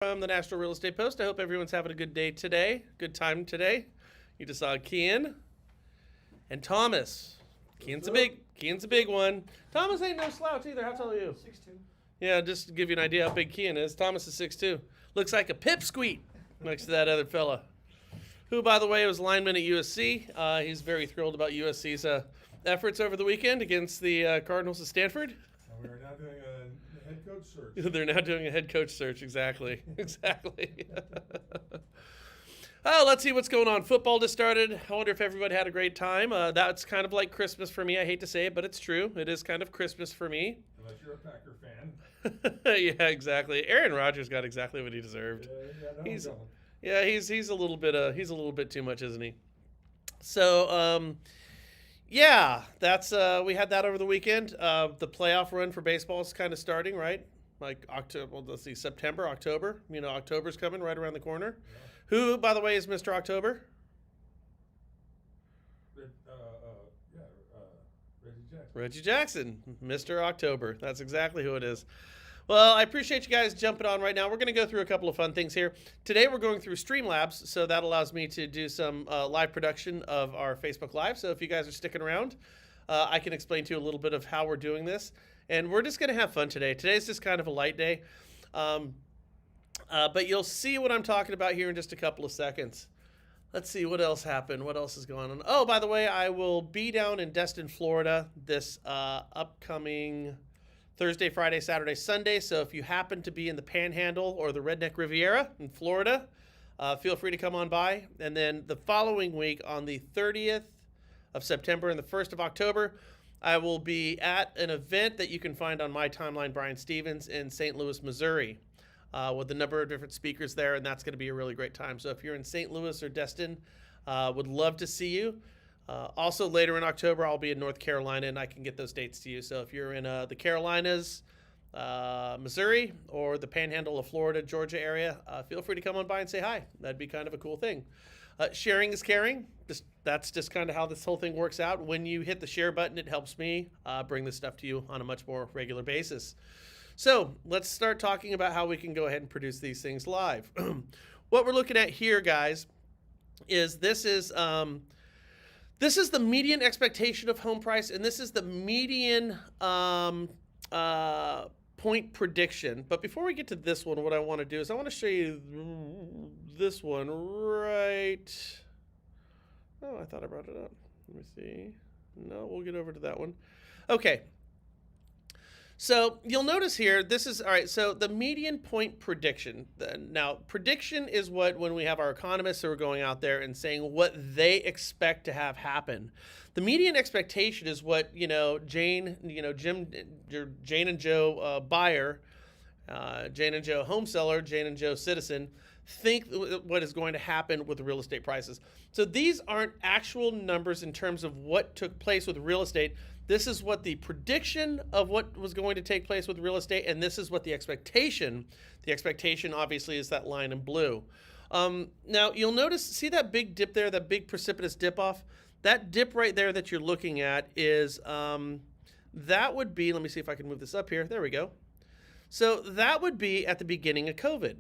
From the National Real Estate Post. I hope everyone's having a good day today. Good time today. You just saw Kian and Thomas. Kian's a big one. Thomas ain't no slouch either. How tall are you? 6'2". Yeah, just to give you an idea how big Kian is. Thomas is 6'2". Looks like a pipsqueak next to that other fella. Who, by the way, was lineman at USC. He's very thrilled about USC's efforts over the weekend against the Cardinals of Stanford. We are now doing a head coach search. They're now doing a head coach search. Exactly. Exactly. Oh, let's see what's going on. Football just started. I wonder if everybody had a great time. That's kind of like Christmas for me. I hate to say it, but it's true. It is kind of Christmas for me. Unless you're a Packer fan. Yeah, exactly. Aaron Rodgers got exactly what he deserved. He's a little bit too much, isn't he? So, yeah, that's we had that over the weekend. The playoff run for baseball is kind of starting, right? Like October. Well, let's see, September, October. You know, October's coming right around the corner. Yeah. Who, by the way, is Mr. October? Reggie Jackson, Mr. October. That's exactly who it is. Well, I appreciate you guys jumping on right now. We're going to go through a couple of fun things here. Today we're going through Streamlabs, so that allows me to do some live production of our Facebook Live. So if you guys are sticking around, I can explain to you a little bit of how we're doing this. And we're just going to have fun today. Today's just kind of a light day. But you'll see what I'm talking about here in just a couple of seconds. Let's see what else happened. What else is going on? Oh, by the way, I will be down in Destin, Florida this upcoming Thursday, Friday, Saturday, Sunday. So if you happen to be in the Panhandle or the Redneck Riviera in Florida, feel free to come on by. And then the following week on the 30th of September and the 1st of October, I will be at an event that you can find on my timeline, Brian Stevens, in St. Louis, Missouri, with a number of different speakers there, and that's going to be a really great time. So if you're in St. Louis or Destin, would love to see you. Also, later in October, I'll be in North Carolina, and I can get those dates to you. So if you're in the Carolinas, Missouri, or the Panhandle of Florida, Georgia area, feel free to come on by and say hi. That'd be kind of a cool thing. Sharing is caring. That's just kind of how this whole thing works out. When you hit the share button, it helps me bring this stuff to you on a much more regular basis. So let's start talking about how we can go ahead and produce these things live. What we're looking at here, guys, is this is the median expectation of home price, and this is the median point prediction. But before we get to this one, what I want to do is I want to show you this one right. Oh, I thought I brought it up. Let me see. No, we'll get over to that one. Okay. So you'll notice here, this is, all right, so the median point prediction. Now, prediction is when we have our economists who are going out there and saying what they expect to have happen. The median expectation is what, Jane and Joe buyer, Jane and Joe home seller, Jane and Joe citizen think what is going to happen with real estate prices. So these aren't actual numbers in terms of what took place with real estate. This is what the prediction of what was going to take place with real estate, and this is what the expectation obviously is that line in blue. Now you'll notice, see that big dip there, that big precipitous dip off? That dip right there that you're looking at is, that would be, let me see if I can move this up here. There we go. So that would be at the beginning of COVID.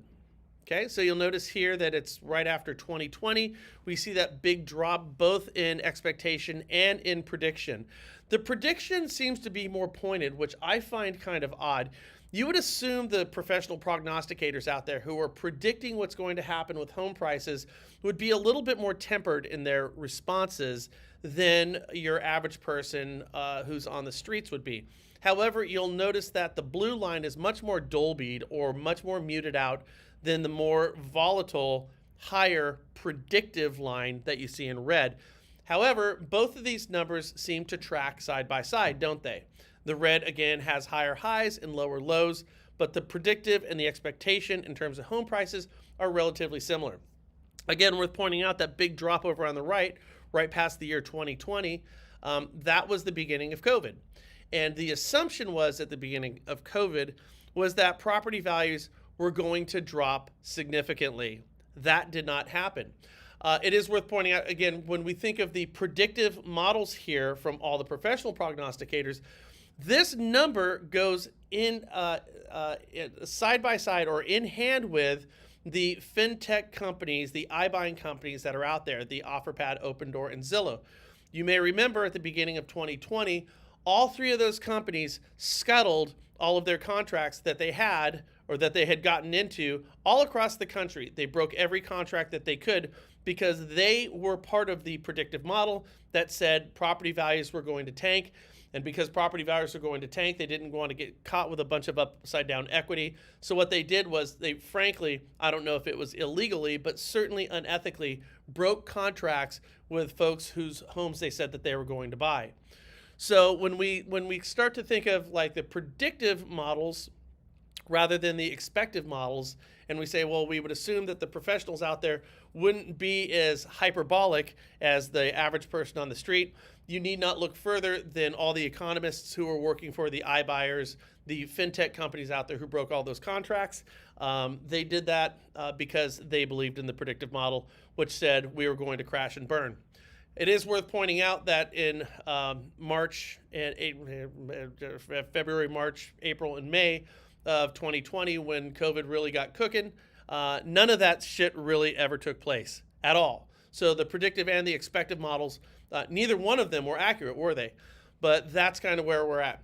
Okay, so you'll notice here that it's right after 2020. We see that big drop both in expectation and in prediction. The prediction seems to be more pointed, which I find kind of odd. You would assume the professional prognosticators out there who are predicting what's going to happen with home prices would be a little bit more tempered in their responses than your average person who's on the streets would be. However, you'll notice that the blue line is much more Dolby'd or much more muted out than the more volatile, higher predictive line that you see in red. However, both of these numbers seem to track side by side, don't they? The red, again, has higher highs and lower lows, but the predictive and the expectation in terms of home prices are relatively similar. Again, worth pointing out that big drop over on the right past the year 2020, that was the beginning of COVID. And the assumption was at the beginning of COVID was that property values were going to drop significantly. That did not happen. It is worth pointing out, again, when we think of the predictive models here from all the professional prognosticators, This number goes in side by side or in hand with the fintech companies, the iBuying companies that are out there, the OfferPad, Opendoor, and Zillow. You may remember at the beginning of 2020, all three of those companies scuttled all of their contracts that they had or that they had gotten into all across the country. They broke every contract that they could because they were part of the predictive model that said property values were going to tank. And because property values were going to tank, they didn't want to get caught with a bunch of upside down equity. So what they did was they, frankly, I don't know if it was illegally, but certainly unethically, broke contracts with folks whose homes they said that they were going to buy. So when we start to think of like the predictive models rather than the expective models, and we say, well, we would assume that the professionals out there wouldn't be as hyperbolic as the average person on the street, you need not look further than all the economists who are working for the iBuyers, the fintech companies out there who broke all those contracts. They did that because they believed in the predictive model, which said we were going to crash and burn. It is worth pointing out that in February, March, April, and May of 2020, when COVID really got cooking, none of that shit really ever took place at all. So the predictive and the expected models, neither one of them were accurate, were they? But that's kind of where we're at.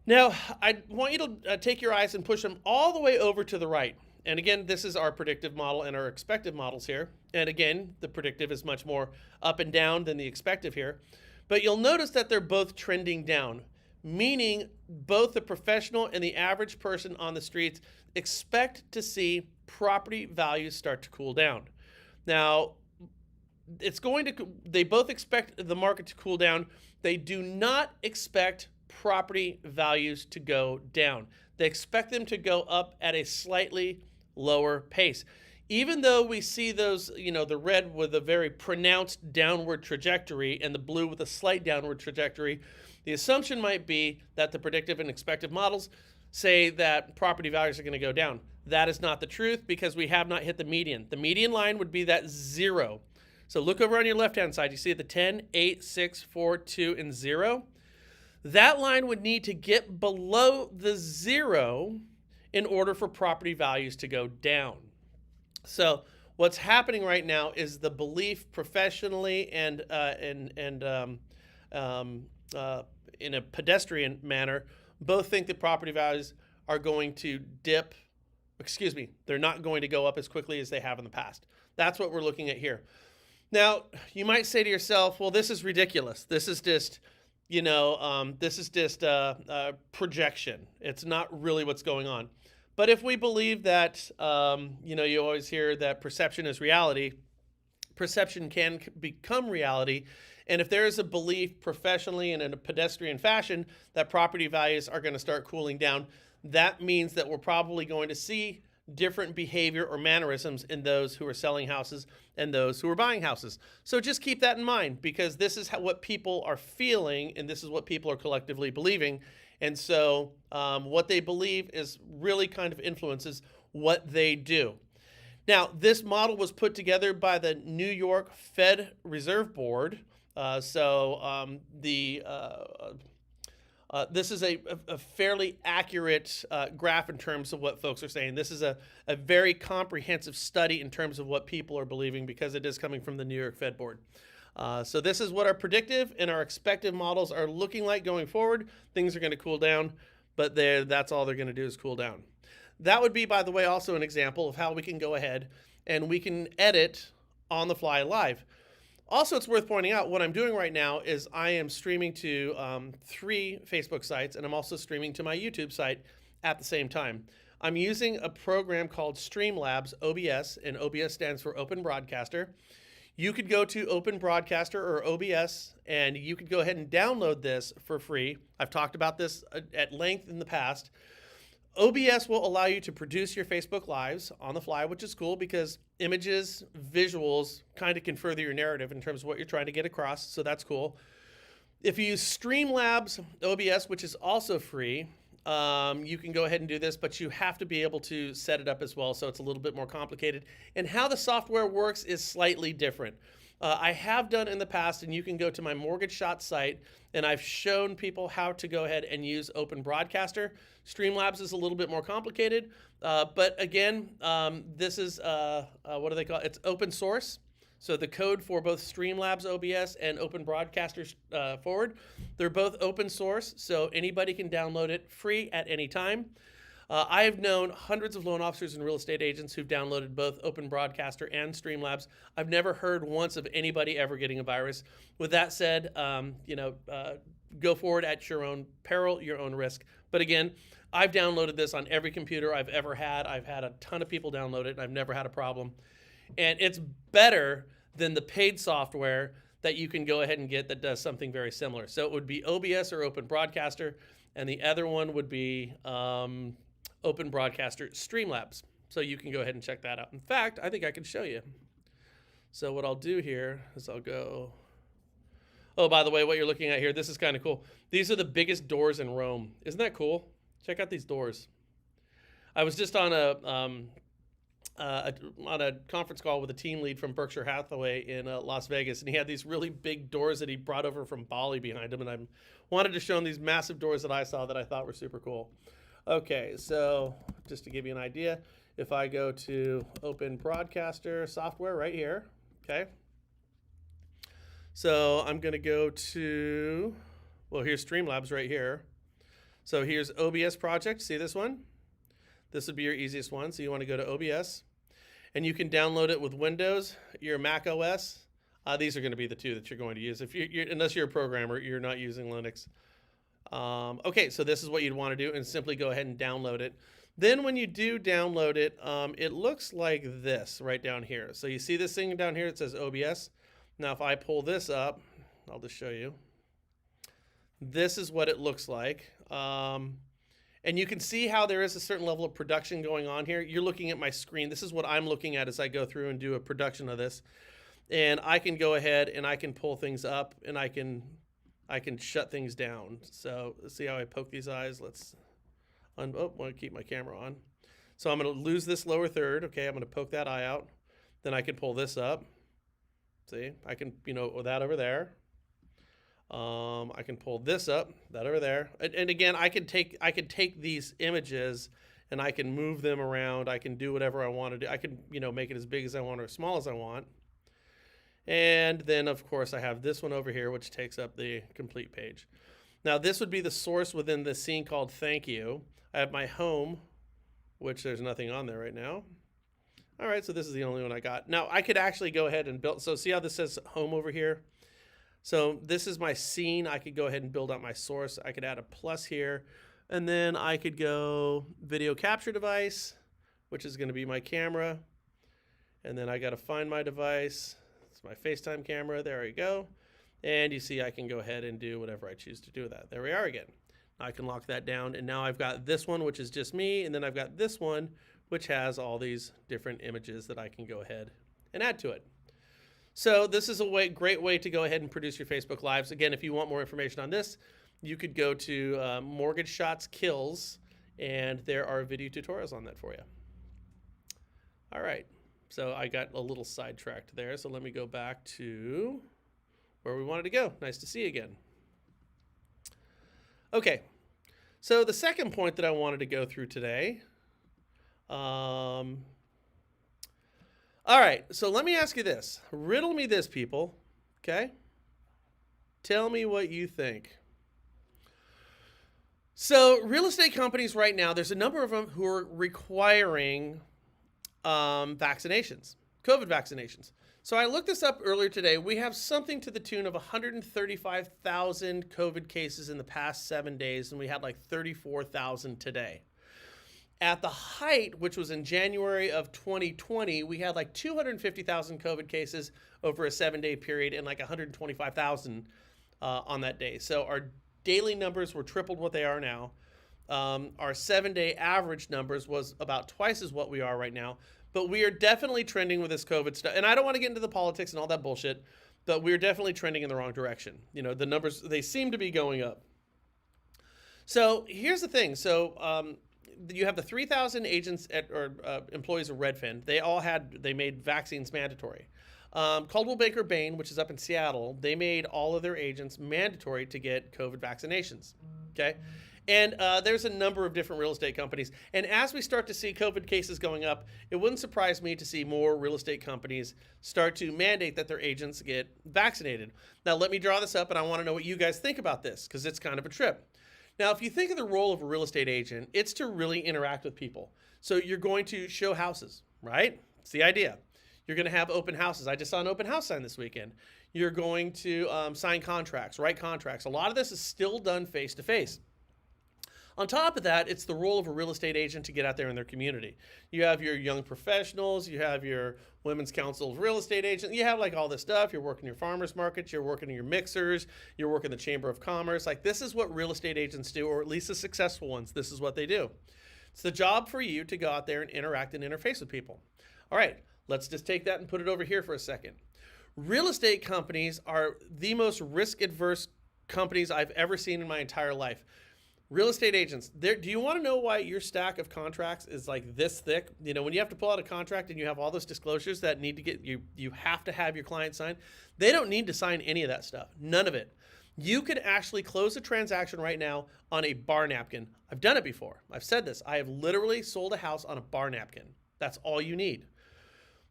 Now, I want you to take your eyes and push them all the way over to the right. And again, this is our predictive model and our expected models here. And again, the predictive is much more up and down than the expected here. But you'll notice that they're both trending down, meaning both the professional and the average person on the streets expect to see property values start to cool down. Now, they both expect the market to cool down. They do not expect property values to go down. They expect them to go up at a slightly lower pace. Even though we see those, the red with a very pronounced downward trajectory and the blue with a slight downward trajectory, the assumption might be that the predictive and expected models say that property values are going to go down. That is not the truth because we have not hit the median. The median line would be that 0. So look over on your left-hand side. You see the 10, 8, 6, 4, 2, and 0. That line would need to get below the 0 in order for property values to go down. So what's happening right now is the belief professionally and in a pedestrian manner, both think that property values are going to dip. They're not going to go up as quickly as they have in the past. That's what we're looking at here. Now, you might say to yourself, well, this is ridiculous. This is just, projection. It's not really what's going on. But if we believe that, you always hear that perception is reality, perception can become reality. And if there is a belief professionally and in a pedestrian fashion that property values are going to start cooling down, that means that we're probably going to see different behavior or mannerisms in those who are selling houses and those who are buying houses. So just keep that in mind because this is what people are feeling and this is what people are collectively believing. And so what they believe is really kind of influences what they do. Now, this model was put together by the New York Fed Reserve Board. This is a fairly accurate graph in terms of what folks are saying. This is a very comprehensive study in terms of what people are believing because it is coming from the New York Fed Board. So this is what our predictive and our expected models are looking like going forward. Things are going to cool down, but that's all they're going to do is cool down. That would be, by the way, also an example of how we can go ahead and we can edit on the fly live. Also, it's worth pointing out what I'm doing right now is I am streaming to 3 Facebook sites and I'm also streaming to my YouTube site at the same time. I'm using a program called Streamlabs OBS, and OBS stands for Open Broadcaster. You could go to Open Broadcaster or OBS and you could go ahead and download this for free. I've talked about this at length in the past. OBS will allow you to produce your Facebook Lives on the fly, which is cool because images, visuals kind of can further your narrative in terms of what you're trying to get across, so that's cool. If you use Streamlabs OBS, which is also free, you can go ahead and do this, but you have to be able to set it up as well, so it's a little bit more complicated. And how the software works is slightly different. I have done in the past, and you can go to my Mortgage Shot site, and I've shown people how to go ahead and use Open Broadcaster. Streamlabs is a little bit more complicated, but again, this is, what do they call it? It's open source. So the code for both Streamlabs OBS and Open Broadcaster Forward, they're both open source, so anybody can download it free at any time. I have known hundreds of loan officers and real estate agents who've downloaded both Open Broadcaster and Streamlabs. I've never heard once of anybody ever getting a virus. With that said, go forward at your own peril, your own risk. But again, I've downloaded this on every computer I've ever had. I've had a ton of people download it, and I've never had a problem. And it's better than the paid software that you can go ahead and get that does something very similar. So it would be OBS or Open Broadcaster, and the other one would be Open Broadcaster Streamlabs. So you can go ahead and check that out. In fact, I think I can show you. So what I'll do here is I'll go, oh, by the way, what you're looking at here, this is kind of cool. These are the biggest doors in Rome. Isn't that cool? Check out these doors. I was just on a conference call with a team lead from Berkshire Hathaway in Las Vegas, and he had these really big doors that he brought over from Bali behind him, and I wanted to show him these massive doors that I saw that I thought were super cool. Okay, so just to give you an idea, if I go to Open Broadcaster software right here, okay, so I'm going to go to, well, here's Streamlabs right here. So here's OBS project. See this one? This would be your easiest one. So you want to go to OBS, and you can download it with Windows, your Mac OS. These are going to be the two that you're going to use. If you're unless you're a programmer, you're not using Linux. Okay, so this is what you'd want to do, and simply go ahead and download it. Then when you do download it, it looks like this right down here. So you see this thing down here that says OBS. Now if I pull this up, I'll just show you. This is what it looks like. And you can see how there is a certain level of production going on here. You're looking at my screen. This is what I'm looking at as I go through and do a production of this. And I can go ahead and I can pull things up, and I can shut things down. So let's see how I poke these eyes. Want to keep my camera on. So I'm going to lose this lower third. Okay, I'm going to poke that eye out. Then I can pull this up. See, I can, with that over there. I can pull this up, that over there. And again, I can take these images and I can move them around. I can do whatever I want to do. I can, make it as big as I want or as small as I want. And then, of course, I have this one over here, which takes up the complete page. Now, this would be the source within the scene called Thank You. I have my home, which there's nothing on there right now. All right, so this is the only one I got. Now, I could actually go ahead and build. So see how this says home over here? So this is my scene. I could go ahead and build out my source. I could add a plus here. And then I could go video capture device, which is going to be my camera. And then I got to find my device. It's my FaceTime camera. There we go. And you see I can go ahead and do whatever I choose to do with that. There we are again. I can lock that down. And now I've got this one, which is just me. And then I've got this one, which has all these different images that I can go ahead and add to it. So this is a great way to go ahead and produce your Facebook Lives. Again, if you want more information on this, you could go to Mortgage Shots Kills, and there are video tutorials on that for you. All right, so I got a little sidetracked there, so let me go back to where we wanted to go. Nice to see you again. Okay, so the second point that I wanted to go through today, all right, so let me ask you this. Riddle me this, people, okay? Tell me what you think. So real estate companies right now, there's a number of them who are requiring vaccinations, COVID vaccinations. So I looked this up earlier today. We have something to the tune of 135,000 COVID cases in the past 7 days, and we had like 34,000 today. At the height, which was in January of 2020, we had like 250,000 COVID cases over a 7-day period and like 125,000 on that day. So our daily numbers were tripled what they are now. Our 7-day average numbers was about twice as what we are right now. But we are definitely trending with this COVID stuff. And I don't want to get into the politics and all that bullshit, but we're definitely trending in the wrong direction. The numbers, they seem to be going up. So here's the thing. So you have the 3,000 agents or employees of Redfin. They made vaccines mandatory. Coldwell Banker Bain, which is up in Seattle, they made all of their agents mandatory to get COVID vaccinations. Okay. And there's a number of different real estate companies. And as we start to see COVID cases going up, it wouldn't surprise me to see more real estate companies start to mandate that their agents get vaccinated. Now, let me draw this up, and I want to know what you guys think about this, because it's kind of a trip. Now, if you think of the role of a real estate agent, it's to really interact with people. So you're going to show houses, right? It's the idea. You're going to have open houses. I just saw an open house sign this weekend. You're going to sign contracts, write contracts. A lot of this is still done face-to-face. On top of that, it's the role of a real estate agent to get out there in their community. You have your young professionals, you have your Women's Council of Real Estate Agents, you have like all this stuff. You're working your farmers markets, you're working in your mixers, you're working the Chamber of Commerce. Like, this is what real estate agents do, or at least the successful ones. This is what they do. It's the job for you to go out there and interact and interface with people. All right, let's just take that and put it over here for a second. Real estate companies are the most risk-adverse companies I've ever seen in my entire life. Real estate agents, do you want to know why your stack of contracts is like this thick? You know, when you have to pull out a contract and you have all those disclosures that need to get you have to have your client sign. They don't need to sign any of that stuff. None of it. You could actually close a transaction right now on a bar napkin. I've done it before. I've said this. I have literally sold a house on a bar napkin. That's all you need.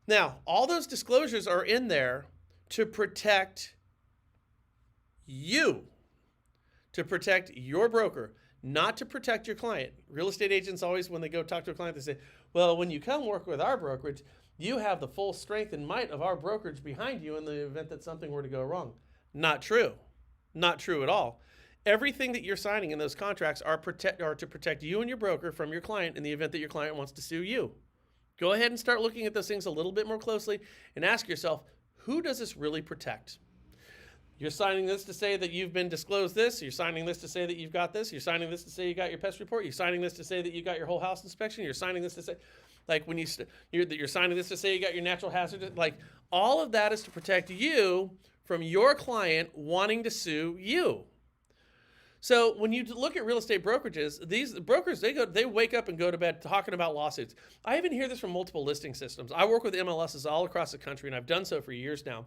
Now, all those disclosures are in there to protect you, to protect your broker, not to protect your client. Real estate agents always, when they go talk to a client, they say, well, when you come work with our brokerage, you have the full strength and might of our brokerage behind you in the event that something were to go wrong. Not true. Not true at all. Everything that you're signing in those contracts are to protect you and your broker from your client in the event that your client wants to sue you. Go ahead and start looking at those things a little bit more closely and ask yourself, who does this really protect? You're signing this to say that you've been disclosed this. You're signing this to say that you've got this. You're signing this to say you got your pest report. You're signing this to say that you got your whole house inspection. You're signing this to say, like when you're signing this to say you got your natural hazard. Like, all of that is to protect you from your client wanting to sue you. So when you look at real estate brokerages, these brokers, they wake up and go to bed talking about lawsuits. I even hear this from multiple listing systems. I work with MLSs all across the country, and I've done so for years now.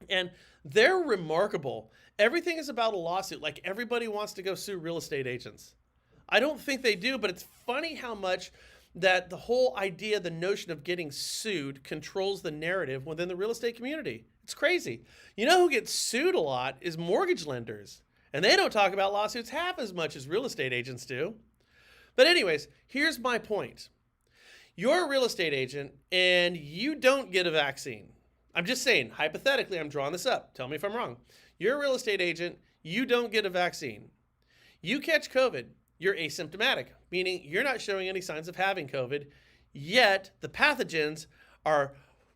And they're remarkable. Everything is about a lawsuit. Like, everybody wants to go sue real estate agents. I don't think they do, but it's funny how much that the whole idea, the notion of getting sued, controls the narrative within the real estate community. It's crazy. You know who gets sued a lot is mortgage lenders. And they don't talk about lawsuits half as much as real estate agents do. But anyways, here's my point. You're a real estate agent and you don't get a vaccine. I'm just saying, hypothetically, I'm drawing this up. Tell me if I'm wrong. You're a real estate agent. You don't get a vaccine. You catch COVID. You're asymptomatic, meaning you're not showing any signs of having COVID, yet the pathogens are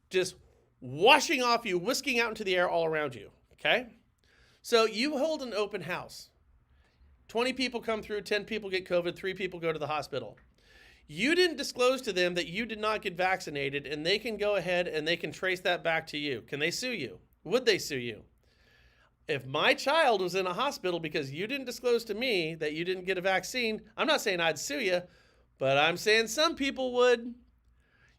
just washing off you, whisking out into the air all around you, okay? So you hold an open house. 20 people come through, 10 people get COVID, 3 people go to the hospital. You didn't disclose to them that you did not get vaccinated, and they can go ahead and they can trace that back to you. Can they sue you? Would they sue you? If my child was in a hospital because you didn't disclose to me that you didn't get a vaccine, I'm not saying I'd sue you, but I'm saying some people would.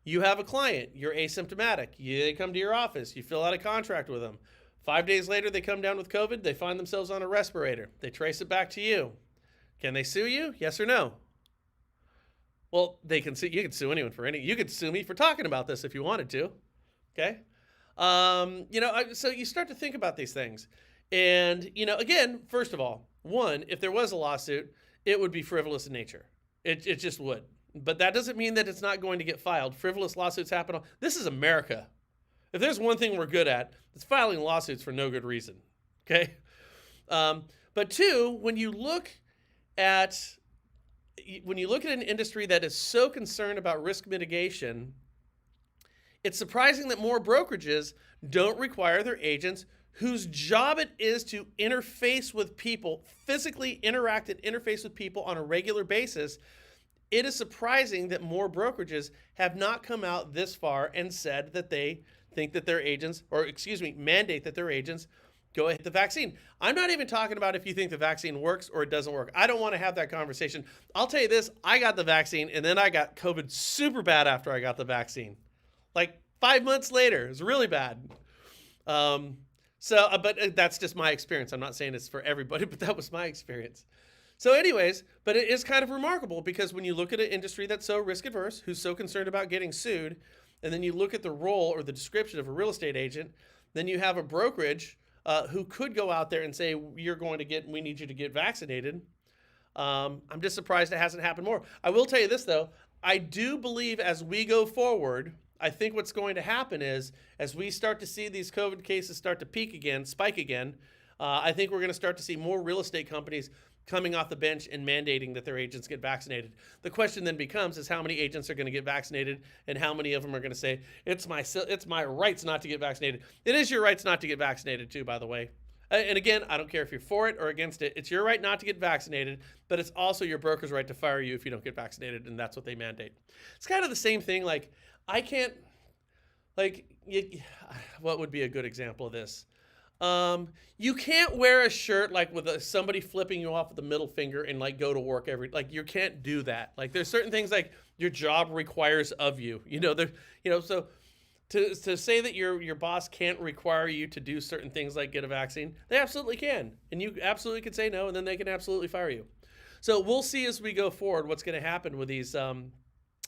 You have a client, you're asymptomatic. They come to your office, you fill out a contract with them. 5 days later, they come down with COVID, they find themselves on a respirator. They trace it back to you. Can they sue you? Yes or no? Well, they can sue. You can sue anyone for you could sue me for talking about this if you wanted to. Okay. So you start to think about these things. And, again, first of all, one, if there was a lawsuit, it would be frivolous in nature. It just would. But that doesn't mean that it's not going to get filed. Frivolous lawsuits happen. This is America. If there's one thing we're good at, it's filing lawsuits for no good reason. Okay. But two, when you look at an industry that is so concerned about risk mitigation, it's surprising that more brokerages don't require their agents whose job it is to interface with people, physically interact and interface with people on a regular basis. It is surprising that more brokerages have not come out this far and said that they think that their agents, mandate that their agents go ahead, the vaccine. I'm not even talking about if you think the vaccine works or it doesn't work. I don't want to have that conversation. I'll tell you this, I got the vaccine and then I got COVID super bad after I got the vaccine. Like 5 months later, it was really bad. But that's just my experience. I'm not saying it's for everybody, but that was my experience. So anyways, but it is kind of remarkable because when you look at an industry that's so risk adverse, who's so concerned about getting sued, and then you look at the role or the description of a real estate agent, then you have a brokerage who could go out there and say, we need you to get vaccinated. I'm just surprised it hasn't happened more. I will tell you this though, I do believe as we go forward, I think what's going to happen is as we start to see these COVID cases start to spike again, I think we're going to start to see more real estate companies coming off the bench and mandating that their agents get vaccinated. The question then becomes is how many agents are going to get vaccinated and how many of them are going to say, it's my rights not to get vaccinated. It is your rights not to get vaccinated too, by the way. And again, I don't care if you're for it or against it. It's your right not to get vaccinated, but it's also your broker's right to fire you if you don't get vaccinated, and that's what they mandate. It's kind of the same thing. Like, what would be a good example of this? You can't wear a shirt like with somebody flipping you off with the middle finger and like go to work you can't do that. Like there's certain things like your job requires of you, so to say that your boss can't require you to do certain things like get a vaccine, they absolutely can. And you absolutely can say no, and then they can absolutely fire you. So we'll see as we go forward what's going to happen with these,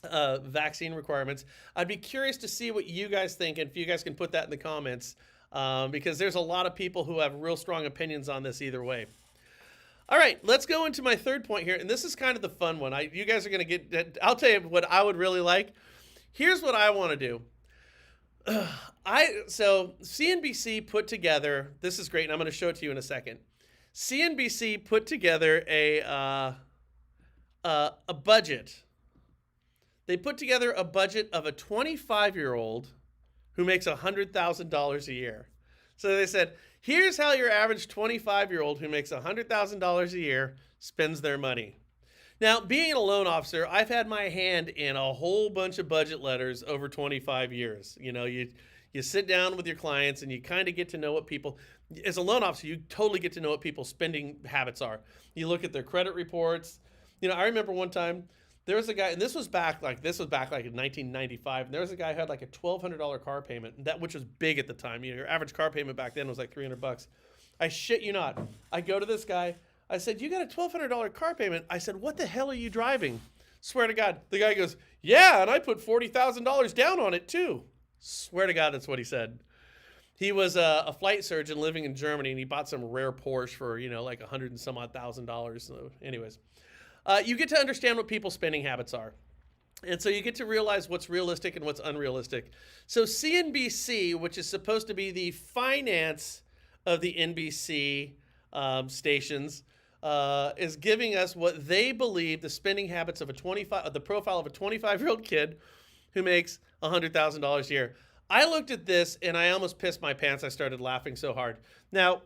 vaccine requirements. I'd be curious to see what you guys think, and if you guys can put that in the comments, because there's a lot of people who have real strong opinions on this either way. All right, let's go into my third point here, and this is kind of the fun one. You guys are going to get, I'll tell you what I would really like. Here's what I want to do. So CNBC put together, this is great, and I'm going to show it to you in a second. CNBC put together a budget. They put together a budget of a 25-year-old who makes $100,000 a year. So they said, here's how your average 25-year-old who makes $100,000 a year spends their money. Now, being a loan officer, I've had my hand in a whole bunch of budget letters over 25 years. You sit down with your clients and you kind of get to know what people, as a loan officer, you totally get to know what people's spending habits are. You look at their credit reports. I remember one time, there was a guy, and this was back like in 1995, and there was a guy who had like a $1,200 car payment, which was big at the time. Your average car payment back then was like $300. I shit you not. I go to this guy. I said, you got a $1,200 car payment. I said, what the hell are you driving? Swear to God. The guy goes, yeah, and I put $40,000 down on it too. Swear to God, that's what he said. He was a flight surgeon living in Germany, and he bought some rare Porsche for, like $100,000 and some odd $1,000. So anyways. You get to understand what people's spending habits are. And so you get to realize what's realistic and what's unrealistic. So CNBC, which is supposed to be the finance of the NBC stations, is giving us what they believe the spending habits of the profile of a 25-year-old kid who makes $100,000 a year. I looked at this and I almost pissed my pants. I started laughing so hard. Now,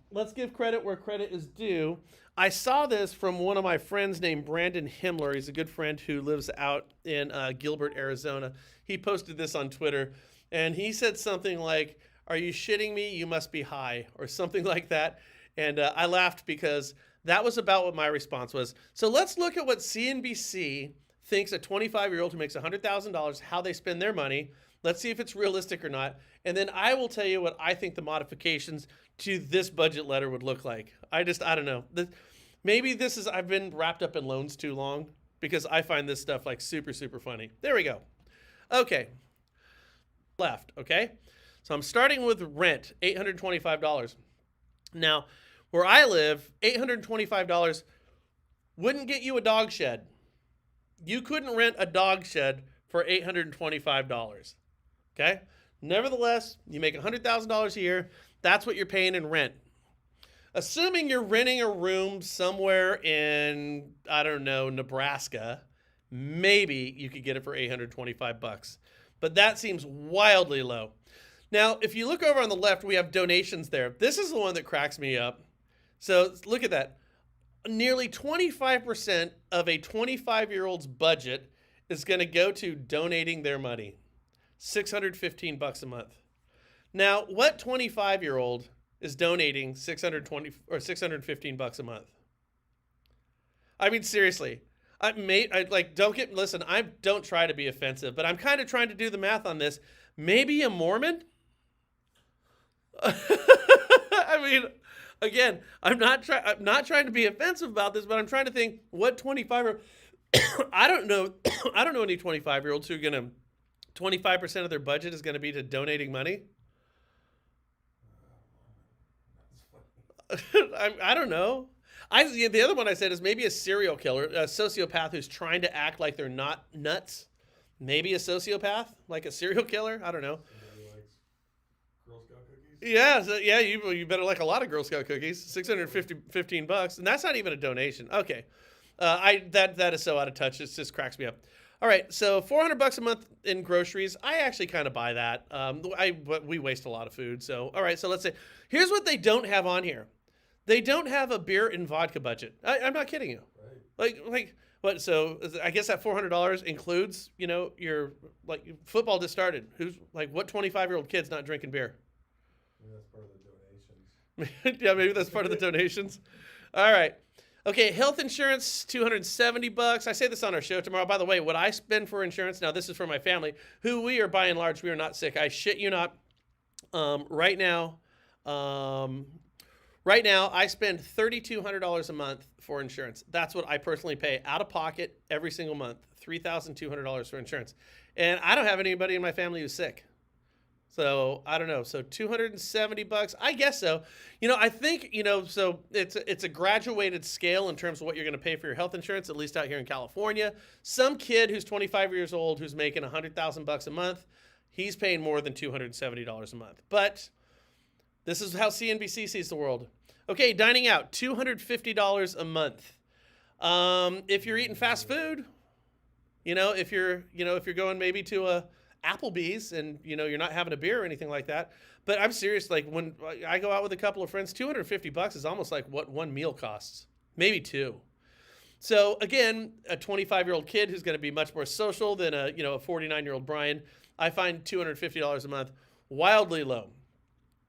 let's give credit where credit is due. I saw this from one of my friends named Brandon Himmler. He's a good friend who lives out in Gilbert, Arizona. He posted this on Twitter, and he said something like, "Are you shitting me? You must be high," or something like that. And I laughed because that was about what my response was. So let's look at what CNBC thinks a 25-year-old who makes $100,000, how they spend their money. Let's see if it's realistic or not. And then I will tell you what I think the modifications to this budget letter would look like. I don't know. Maybe I've been wrapped up in loans too long because I find this stuff like super, super funny. There we go. Okay. Left, okay? So I'm starting with rent, $825. Now, where I live, $825 wouldn't get you a dog shed. You couldn't rent a dog shed for $825, okay? Nevertheless, you make $100,000 a year. That's what you're paying in rent. Assuming you're renting a room somewhere in, Nebraska, maybe you could get it for $825. But that seems wildly low. Now, if you look over on the left, we have donations there. This is the one that cracks me up. So look at that. Nearly 25% of a 25-year-old's budget is going to go to donating their money. $615 a month. Now, what 25-year-old is donating 620 or 615 bucks a month. I mean, seriously. Listen, I don't try to be offensive, but I'm kind of trying to do the math on this. Maybe a Mormon? I mean, again, I'm not trying to be offensive about this, but I'm trying to think what 25 I don't know any 25-year-olds who are going to 25% of their budget is going to be to donating money. I don't know. The other one I said is maybe a serial killer, a sociopath who's trying to act like they're not nuts. Maybe a sociopath, like a serial killer. I don't know. Somebody likes Girl Scout cookies. Yeah, you better like a lot of Girl Scout cookies. 615 bucks, and that's not even a donation. Okay, that is so out of touch. It just cracks me up. All right, so 400 bucks a month in groceries. I actually kind of buy that. But we waste a lot of food. So all right, so let's say here's what they don't have on here. They don't have a beer and vodka budget. I'm not kidding you. Right. Like what? So I guess that $400 includes, your football just started. Who's what 25-year-old kid's not drinking beer? Maybe that's part of the donations. Yeah, maybe that's part of the donations. All right. Okay, health insurance, $270. I say this on our show tomorrow. By the way, what I spend for insurance, now this is for my family, who we are by and large, we are not sick. I shit you not. Right now, I spend $3,200 a month for insurance. That's what I personally pay out of pocket every single month, $3,200 for insurance. And I don't have anybody in my family who's sick. So I don't know. So $270, I guess so. I think, so it's a graduated scale in terms of what you're going to pay for your health insurance, at least out here in California. Some kid who's 25 years old who's making $100,000 a month, he's paying more than $270 a month. But this is how CNBC sees the world. Okay, dining out, $250 a month. If you're eating fast food, if you're going maybe to a Applebee's and you're not having a beer or anything like that. But I'm serious, like when I go out with a couple of friends, $250 is almost like what one meal costs, maybe two. So again, a 25-year-old kid who's going to be much more social than a 49-year-old Brian, I find $250 a month wildly low.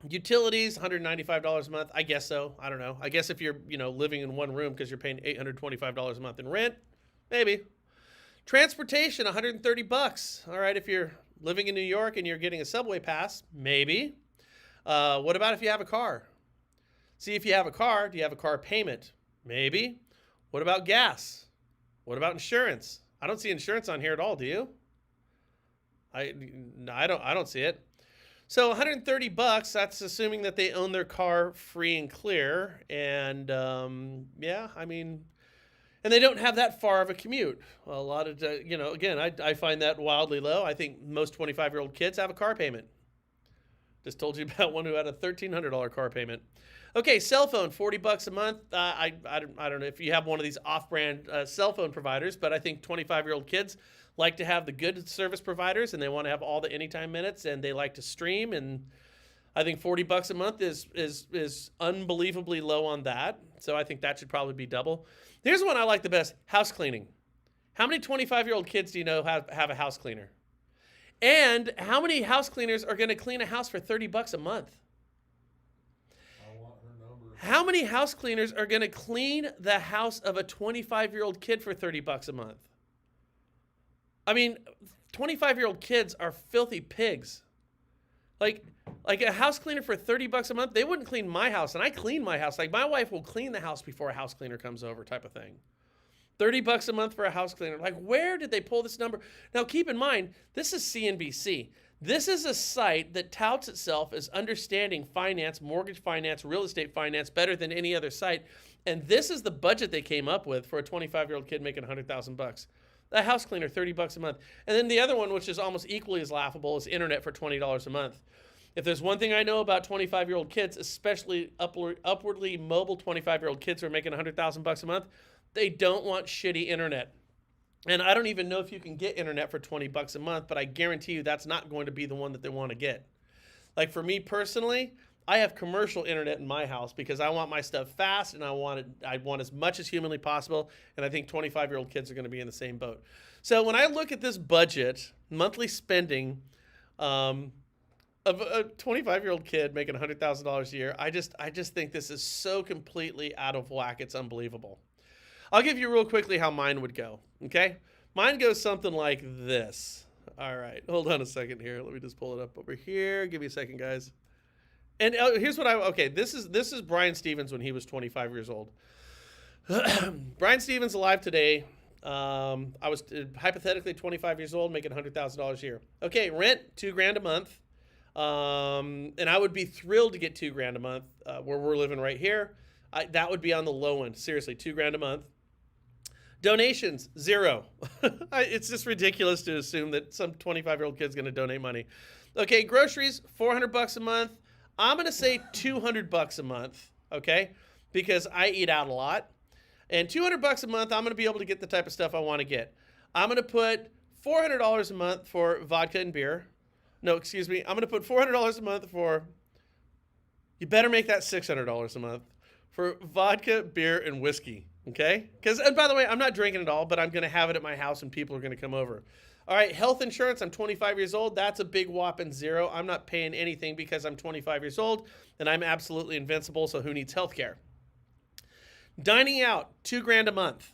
Utilities, $195 a month. I guess so. I don't know. I guess if you're, living in one room because you're paying $825 a month in rent, maybe. Transportation, $130. All right, if you're living in New York and you're getting a subway pass, maybe. What about if you have a car? See, if you have a car, do you have a car payment? Maybe. What about gas? What about insurance? I don't see insurance on here at all, do you? I don't see it. So $130, that's assuming that they own their car free and clear. And and they don't have that far of a commute. A lot of, again, I find that wildly low. I think most 25-year-old kids have a car payment. Just told you about one who had a $1,300 car payment. Okay, cell phone, $40 a month. I don't know if you have one of these off-brand cell phone providers, but I think 25-year-old kids like to have the good service providers, and they want to have all the anytime minutes, and they like to stream. And I think $40 a month is unbelievably low on that. So I think that should probably be double. Here's one I like the best: house cleaning. How many 25-year-old kids do you know have a house cleaner? And how many house cleaners are going to clean a house for $30 a month? I want her number. How many house cleaners are going to clean the house of a 25-year-old kid for $30 a month? I mean, 25-year-old kids are filthy pigs. Like a house cleaner for $30 a month, they wouldn't clean my house, and I clean my house. Like my wife will clean the house before a house cleaner comes over, type of thing. $30 a month for a house cleaner. Like, where did they pull this number? Now, keep in mind, this is CNBC. This is a site that touts itself as understanding finance, mortgage finance, real estate finance better than any other site. And this is the budget they came up with for a 25-year-old kid making $100,000. A house cleaner, $30 a month. And then the other one, which is almost equally as laughable, is internet for $20 a month. If there's one thing I know about 25-year-old kids, especially upwardly mobile 25-year-old kids who are making $100,000 a month, they don't want shitty internet. And I don't even know if you can get internet for $20 a month, but I guarantee you that's not going to be the one that they want to get. Like for me personally, I have commercial internet in my house because I want my stuff fast and I want as much as humanly possible. And I think 25-year-old kids are going to be in the same boat. So when I look at this budget, monthly spending, of a 25-year-old kid making $100,000 a year. I just think this is so completely out of whack. It's unbelievable. I'll give you real quickly how mine would go. Okay, mine goes something like this. All right, hold on a second here. Let me just pull it up over here. Give me a second, guys. And here's what this is Brian Stevens when he was 25 years old. Brian Stevens alive today. I was hypothetically 25 years old, making $100,000 a year. Okay, rent $2,000 a month. And I would be thrilled to get $2,000 a month where we're living right here. That would be on the low end. Seriously, $2,000 a month. Donations, zero. It's just ridiculous to assume that some 25-year-old kid's going to donate money. Okay, groceries, $400 a month. I'm going to say $200 a month, okay? Because I eat out a lot. And $200 a month, I'm going to be able to get the type of stuff I want to get. I'm going to put $400 a month for vodka and beer. No, excuse me. I'm going to put $400 a month for, you better make that $600 a month, for vodka, beer, and whiskey, okay? And by the way, I'm not drinking it all, but I'm going to have it at my house and people are going to come over. All right, health insurance, I'm 25 years old. That's a big whopping zero. I'm not paying anything because I'm 25 years old and I'm absolutely invincible, so who needs health care? Dining out, $2,000 a month.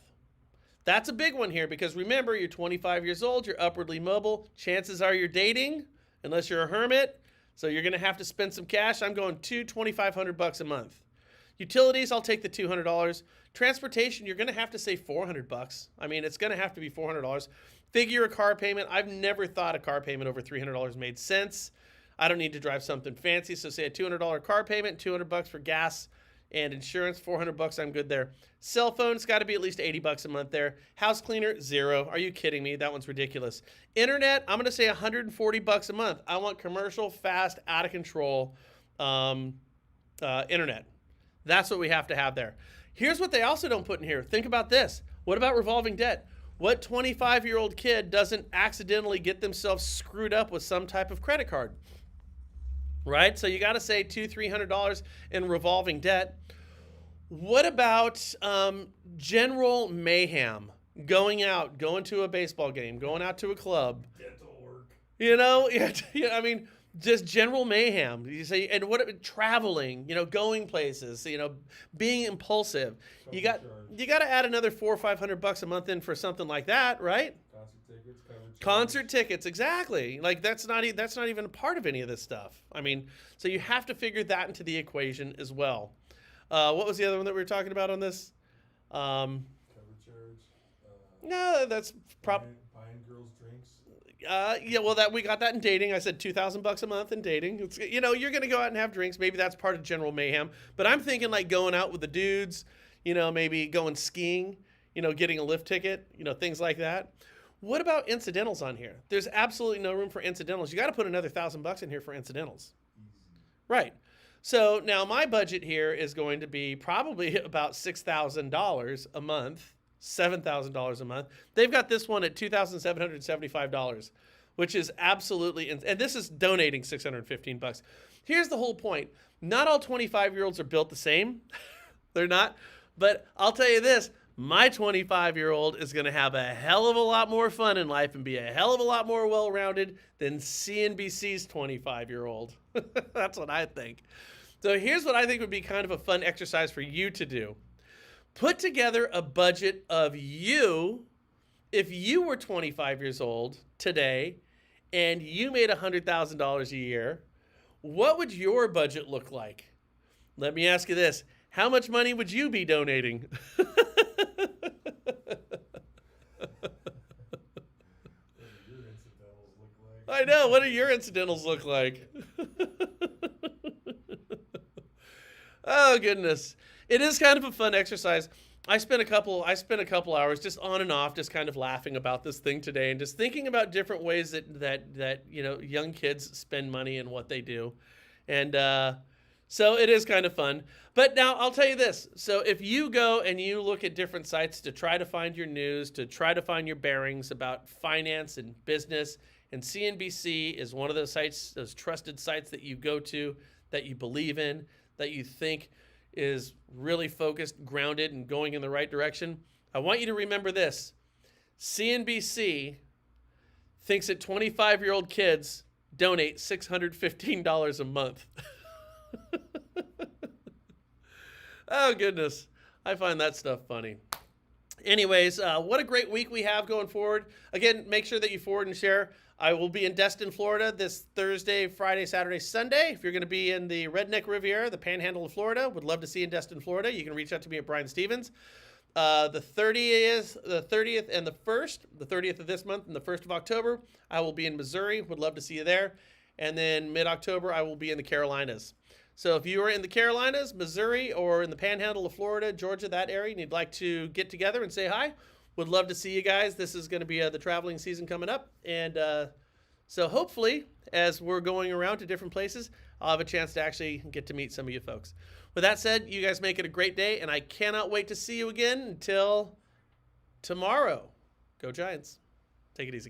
That's a big one here because remember, you're 25 years old, you're upwardly mobile. Chances are you're dating, unless you're a hermit. So you're going to have to spend some cash. I'm going $2,500 a month. Utilities, I'll take the $200. Transportation, you're going to have to say $400. I mean, it's going to have to be $400. Figure a car payment. I've never thought a car payment over $300 made sense. I don't need to drive something fancy. So say a $200 car payment, $200 for gas and insurance, $400, I'm good there. Cell phone, it's got to be at least $80 a month there. House cleaner, zero. Are you kidding me? That one's ridiculous. Internet, I'm going to say $140 a month. I want commercial, fast, out of control internet. That's what we have to have there. Here's what they also don't put in here. Think about this. What about revolving debt? What 25-year-old kid doesn't accidentally get themselves screwed up with some type of credit card? Right? So you got to say $200-$300 in revolving debt. What about general mayhem? Going to a baseball game, going out to a club. Dental work. You know, I mean, just general mayhem. You say, and what traveling? You know, going places. You know, being impulsive. You got to add another $400 or $500 a month in for something like that, right? Concert tickets, exactly. Like that's not even a part of any of this stuff. I mean, so you have to figure that into the equation as well. What was the other one that we were talking about on this? Cover charge. No, that's buying girls drinks. Yeah, well, that we got that in dating. I said $2,000 a month in dating. It's, you know, you're gonna go out and have drinks. Maybe that's part of general mayhem. But I'm thinking like going out with the dudes. You know, maybe going skiing. You know, getting a lift ticket. You know, things like that. What about incidentals on here? There's absolutely no room for incidentals. You got to put another $1,000 in here for incidentals. Right. So now my budget here is going to be probably about $6,000 a month, $7,000 a month. They've got this one at $2,775, which is absolutely, and this is donating $615. Here's the whole point. Not all 25-year-olds are built the same. They're not. But I'll tell you this. My 25-year-old is going to have a hell of a lot more fun in life and be a hell of a lot more well-rounded than CNBC's 25-year-old. That's what I think. So here's what I think would be kind of a fun exercise for you to do. Put together a budget of you, if you were 25 years old today and you made $100,000 a year, what would your budget look like? Let me ask you this. How much money would you be donating? I know. What do your incidentals look like? Oh, goodness. It is kind of a fun exercise. I spent a couple hours just on and off, just kind of laughing about this thing today and just thinking about different ways that you know, young kids spend money and what they do. And so it is kind of fun. But now I'll tell you this. So if you go and you look at different sites to try to find your news, to try to find your bearings about finance and business, and CNBC is one of those sites, those trusted sites that you go to, that you believe in, that you think is really focused, grounded, and going in the right direction, I want you to remember this. CNBC thinks that 25-year-old kids donate $615 a month. Oh, goodness. I find that stuff funny. Anyways, what a great week we have going forward. Again, make sure that you forward and share. I will be in Destin, Florida this Thursday, Friday, Saturday, Sunday. If you're going to be in the Redneck Riviera, the Panhandle of Florida, would love to see you in Destin, Florida. You can reach out to me at Brian Stevens. The 30th and the 1st, the 30th of this month and the 1st of October, I will be in Missouri. Would love to see you there. And then mid-October, I will be in the Carolinas. So if you are in the Carolinas, Missouri, or in the Panhandle of Florida, Georgia, that area, and you'd like to get together and say hi, would love to see you guys. This is going to be the traveling season coming up. And so hopefully, as we're going around to different places, I'll have a chance to actually get to meet some of you folks. With that said, you guys make it a great day, and I cannot wait to see you again until tomorrow. Go Giants. Take it easy, guys.